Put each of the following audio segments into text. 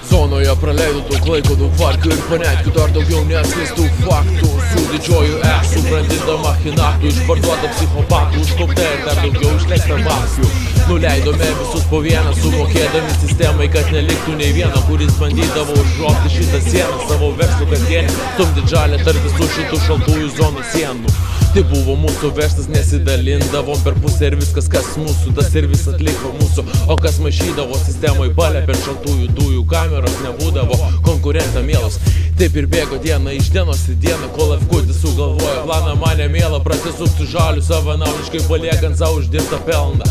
Zonoje praleidau daug laiko, daug vargių ir panetkių, dar daugiau neatskleistų faktų. Su didžioju esu brandindama machinaktų, išparduota psichopatų, užkaupta ir dar daugiau išleista mafijų. Nuleidome visus po vieną, sumokėdami sistemai, kad neliktų nei vieno, kuris bandydavo užgrobti šitą sieną savo verslo kasdienį, stumti žalę tarp visų šitų šaltųjų zonų sienų. Tai buvo mūsų verslas, nesidalindavom per pusę ir viskas kas mūsų, tas ir vis atliko mūsų. O kas maišydavo sistemoj balę per šaltųjų dujų kameros, nebūdavo konkurentą mielos. Taip ir bėgo diena iš dienos į dieną, kol Efkutis sugalvojo planą mane mielą prasisukti žalių savanaudiškai, paliekant savo uždirbtą pelną.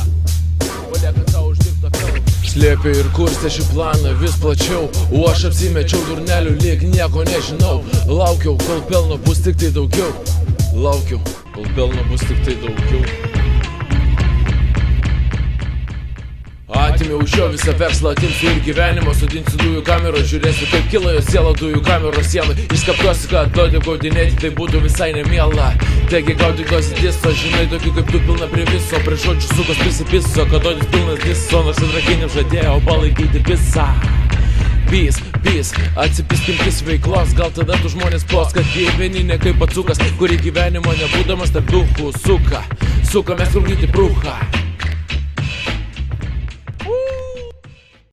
Slėpė ir kurstė šį planą vis plačiau, o aš apsimečiau durnelių, lyg nieko nežinau. Laukiau, kol pelno bus tik tai daugiau. Laukiau, kol pelno bus tik tai daugiau. Atimiau iš jo visą verslą, atimsiu ir gyvenimą, sudinsiu dujų kameros, žiūrėsiu kaip kilo jo siela dujų kameros sienų. Išskaptuosiu, kad duodė gaudinėti, tai būtų visai nemiela. Taigi gaudykos diso, žinai, tokių kaip tu pilna prie viso, prie žodžių sukos prisipiso, kad duodis pilnas diso, nors atrakinėm žadėjau palaikyti pisą. Pys, atsipiskimtis veiklos, gal tada tu žmonės plos, kad gyveni ne kaip atsukas, kurį gyvenimo nebūdamas tarp duchų suka mes rungdyti prūchą.